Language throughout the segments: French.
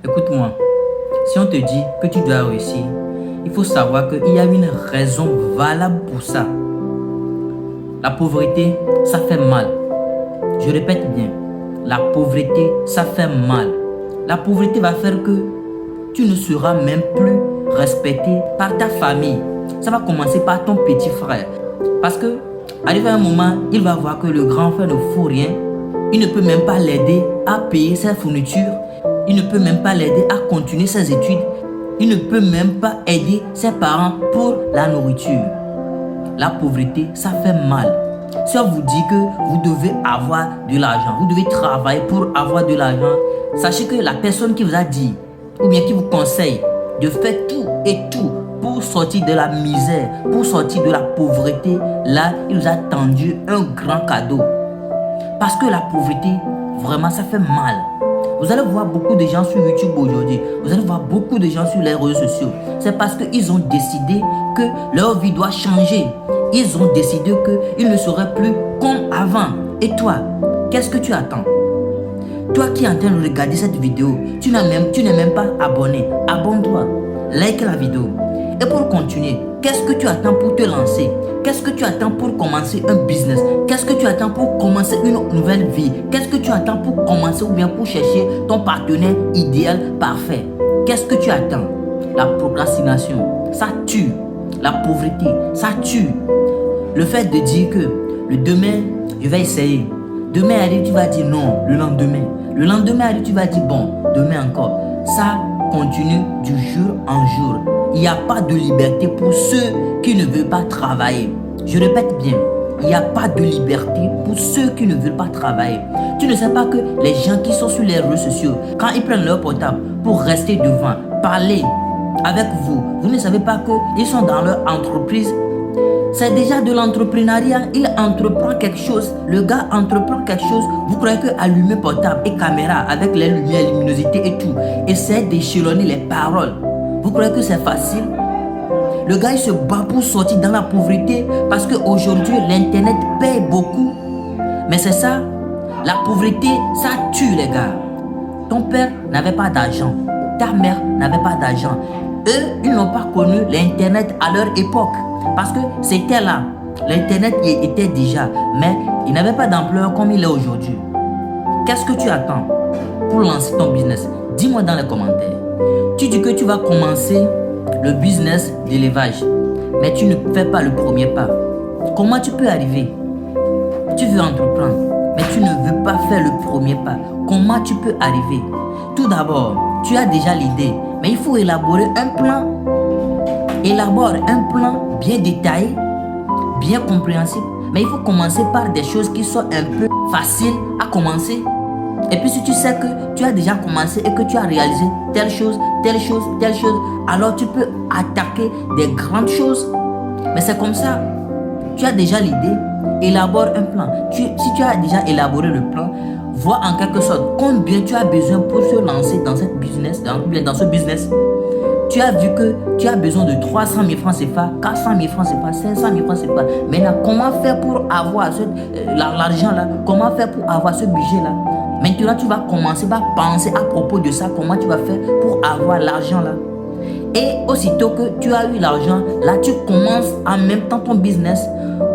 Écoute-moi, si on te dit que tu dois réussir, il faut savoir qu'il y a une raison valable pour ça. La pauvreté, ça fait mal. Je répète bien, la pauvreté, ça fait mal. La pauvreté va faire que tu ne seras même plus respecté par ta famille. Ça va commencer par ton petit frère. Parce que, arrivé à un moment, il va voir que le grand frère ne fout rien. Il ne peut même pas l'aider à payer ses fournitures. Il ne peut même pas l'aider à continuer ses études. Il ne peut même pas aider ses parents pour la nourriture. La pauvreté, ça fait mal. Si on vous dit que vous devez avoir de l'argent, vous devez travailler pour avoir de l'argent, sachez que la personne qui vous a dit, ou bien qui vous conseille de faire tout et tout pour sortir de la misère, pour sortir de la pauvreté, là, il vous a tendu un grand cadeau. Parce que la pauvreté, vraiment, ça fait mal. Vous allez voir beaucoup de gens sur YouTube aujourd'hui. Vous allez voir beaucoup de gens sur les réseaux sociaux. C'est parce qu'ils ont décidé que leur vie doit changer. Ils ont décidé qu'ils ne seraient plus comme avant. Et toi, qu'est-ce que tu attends? Toi qui es en train de regarder cette vidéo, tu n'es même pas abonné. Abonne-toi. Like la vidéo. Et pour continuer, qu'est-ce que tu attends pour te lancer? Qu'est-ce que tu attends pour commencer un business? Qu'est-ce que tu attends pour commencer une nouvelle vie? Qu'est-ce que tu attends pour commencer ou bien pour chercher ton partenaire idéal parfait? Qu'est-ce que tu attends? La procrastination, ça tue. La pauvreté, ça tue. Le fait de dire que le demain, je vais essayer. Demain arrive, tu vas dire non, le lendemain. Le lendemain arrive, tu vas dire bon, demain encore. Ça continue du jour en jour. Il n'y a pas de liberté pour ceux qui ne veulent pas travailler. Je répète bien, il n'y a pas de liberté pour ceux qui ne veulent pas travailler. Tu ne sais pas que les gens qui sont sur les réseaux sociaux, quand ils prennent leur portable pour rester devant, parler avec vous, vous ne savez pas qu'ils sont dans leur entreprise. C'est déjà de l'entrepreneuriat. Il entreprend quelque chose. Le gars entreprend quelque chose. Vous croyez que allumer portable et caméra avec les lumières, luminosité et tout, essayer d'échelonner les paroles, vous croyez que c'est facile? Le gars il se bat pour sortir dans la pauvreté parce qu'aujourd'hui l'internet paye beaucoup. Mais c'est ça, la pauvreté, ça tue les gars. Ton père n'avait pas d'argent. Ta mère n'avait pas d'argent. Eux, ils n'ont pas connu l'internet à leur époque. Parce que c'était là. L'internet y était déjà. Mais il n'avait pas d'ampleur comme il est aujourd'hui. Qu'est-ce que tu attends pour lancer ton business? Dis-moi dans les commentaires. Tu dis que tu vas commencer le business d'élevage. Mais tu ne fais pas le premier pas. Comment tu peux arriver? Tu veux entreprendre. Mais tu ne veux pas faire le premier pas. Comment tu peux arriver? Tout d'abord, tu as déjà l'idée. Mais il faut élaborer un plan. Élabore un plan bien détaillé, bien compréhensible. Mais il faut commencer par des choses qui sont un peu faciles à commencer. Et puis si tu sais que tu as déjà commencé et que tu as réalisé telle chose, telle chose, telle chose, alors tu peux attaquer des grandes choses. Mais c'est comme ça. Tu as déjà l'idée, élabore un plan. Si tu as déjà élaboré le plan, vois en quelque sorte combien tu as besoin pour se lancer dans cette business, dans ce business. Tu as vu que tu as besoin de 300 000 francs CFA, 400 000 francs CFA, 500 000 francs CFA. Maintenant, comment faire pour avoir l'argent là? Comment faire pour avoir ce budget là? Maintenant, tu vas commencer à penser à propos de ça, comment tu vas faire pour avoir l'argent là. Et aussitôt que tu as eu l'argent, là, tu commences en même temps ton business.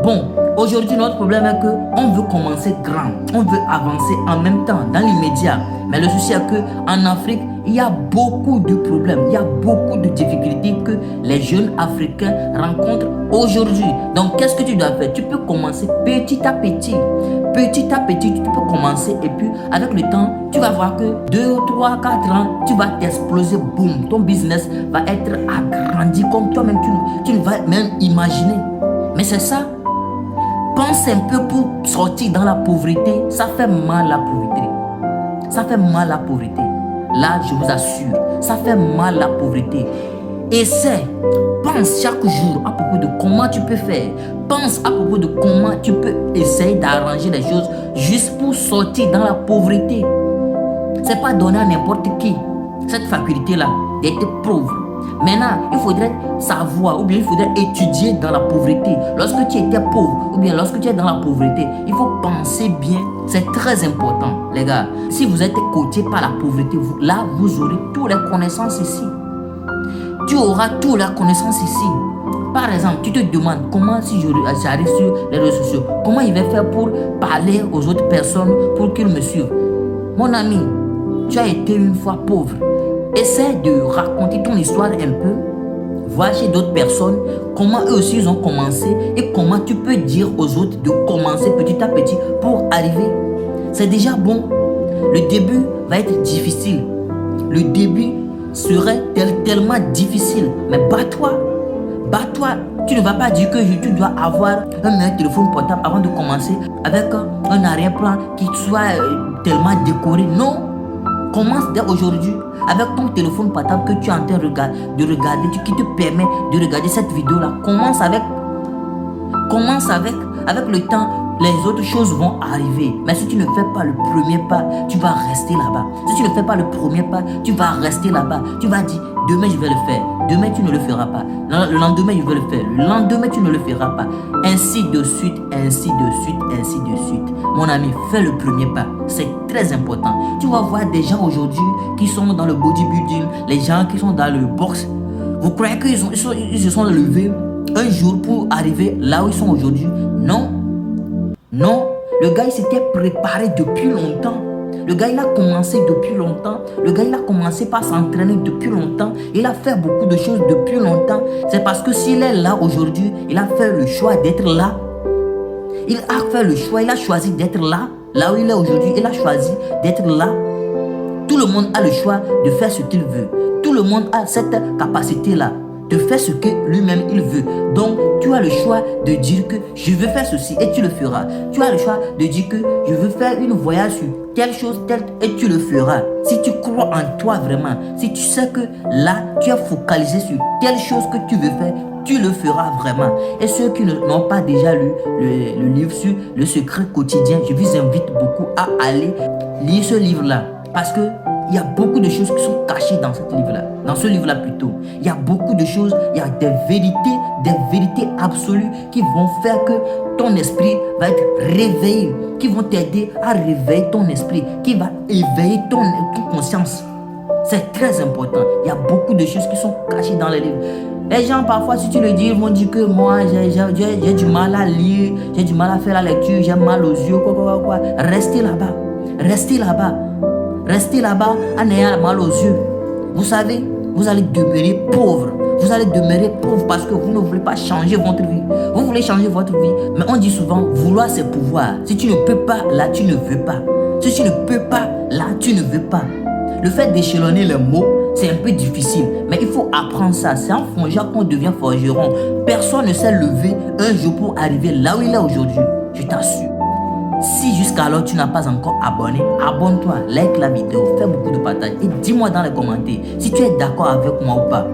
Bon, aujourd'hui, notre problème est qu'on veut commencer grand, on veut avancer en même temps, dans l'immédiat. Mais le souci est qu'en Afrique, il y a beaucoup de problèmes, il y a beaucoup de difficultés que les jeunes Africains rencontrent aujourd'hui. Donc, qu'est-ce que tu dois faire? Tu peux commencer petit à petit. Petit à petit, tu peux commencer et puis avec le temps, tu vas voir que 2, 3, 4 ans, tu vas t'exploser, boum. Ton business va être agrandi comme toi-même, tu ne vas même imaginer. Mais c'est ça. Pense un peu pour sortir dans la pauvreté. Ça fait mal la pauvreté. Ça fait mal la pauvreté. Là, je vous assure, ça fait mal la pauvreté. Essaie, pense chaque jour à propos de comment tu peux faire. Pense à propos de comment tu peux essayer d'arranger les choses juste pour sortir dans la pauvreté. C'est pas donné à n'importe qui. cette faculté-là d'être pauvre. Maintenant, il faudrait savoir ou bien il faudrait étudier dans la pauvreté. Lorsque tu étais pauvre ou bien lorsque tu es dans la pauvreté, il faut penser bien. C'est très important, les gars. Si vous êtes coaché par la pauvreté, là, vous aurez toutes les connaissances ici. Tu auras toutes les connaissances ici. Par exemple, tu te demandes comment, si j'arrive sur les réseaux sociaux, comment il va faire pour parler aux autres personnes pour qu'ils me suivent. Mon ami, tu as été une fois pauvre. Essaie de raconter ton histoire un peu. Voir chez d'autres personnes comment eux aussi ils ont commencé et comment tu peux dire aux autres de commencer petit à petit pour arriver. C'est déjà bon. Le début va être difficile. Le début serait tellement difficile. Mais bats-toi. Bats-toi. Tu ne vas pas dire que tu dois avoir un meilleur téléphone portable avant de commencer avec un arrière-plan qui soit tellement décoré. Non. Commence dès aujourd'hui avec ton téléphone portable que tu es en train de regarder, qui te permet de regarder cette vidéo-là. Commence avec le temps, les autres choses vont arriver. Mais si tu ne fais pas le premier pas, tu vas rester là-bas. Si tu ne fais pas le premier pas, tu vas rester là-bas. Tu vas dire, demain je vais le faire. Demain tu ne le feras pas. Le lendemain je vais le faire. Le lendemain tu ne le feras pas. Ainsi de suite, ainsi de suite, ainsi de suite. Mon ami, fais le premier pas. C'est très important. Tu vas voir des gens aujourd'hui qui sont dans le bodybuilding, les gens qui sont dans le boxe. Vous croyez qu'ils se sont levés un jour pour arriver là où ils sont aujourd'hui? Non. Non. Le gars, il s'était préparé depuis longtemps. Le gars, il a commencé depuis longtemps. Le gars, il a commencé par s'entraîner depuis longtemps. Il a fait beaucoup de choses depuis longtemps. C'est parce que s'il est là aujourd'hui, il a fait le choix d'être là. Il a fait le choix, il a choisi d'être là. Là où il est aujourd'hui, il a choisi d'être là. Tout le monde a le choix de faire ce qu'il veut. Tout le monde a cette capacité-là de faire ce que lui-même il veut. Donc, tu as le choix de dire que je veux faire ceci et tu le feras. Tu as le choix de dire que je veux faire une voyage sur telle chose, telle, et tu le feras. Si tu crois en toi vraiment, si tu sais que là, tu es focalisé sur telle chose que tu veux faire, tu le feras vraiment. Et ceux qui n'ont pas déjà lu le livre sur le secret quotidien, je vous invite beaucoup à aller lire ce livre-là. Parce que il y a beaucoup de choses qui sont cachées dans ce livre-là. Dans ce livre-là plutôt. Il y a beaucoup de choses, il y a des vérités absolues qui vont faire que ton esprit va être réveillé, qui vont t'aider à réveiller ton esprit, qui va éveiller ton conscience. C'est très important. Il y a beaucoup de choses qui sont cachées dans les livres. Les gens, parfois, si tu le dis, ils vont dire que moi, j'ai du mal à lire, j'ai du mal à faire la lecture, j'ai mal aux yeux, quoi. Restez là-bas. Restez là-bas. Restez là-bas en ayant mal aux yeux. Vous savez, vous allez demeurer pauvre. Vous allez demeurer pauvre parce que vous ne voulez pas changer votre vie. Vous voulez changer votre vie. Mais on dit souvent, vouloir c'est pouvoir. Si tu ne peux pas, là tu ne veux pas. Si tu ne peux pas, là tu ne veux pas. Le fait d'échelonner les mots, c'est un peu difficile. Mais il faut apprendre ça. C'est en forgeant qu'on devient forgeron. Personne ne s'est levé un jour pour arriver là où il est aujourd'hui. Je t'assure. Si jusqu'alors tu n'as pas encore abonné, abonne-toi, like la vidéo, fais beaucoup de partage et dis-moi dans les commentaires si tu es d'accord avec moi ou pas.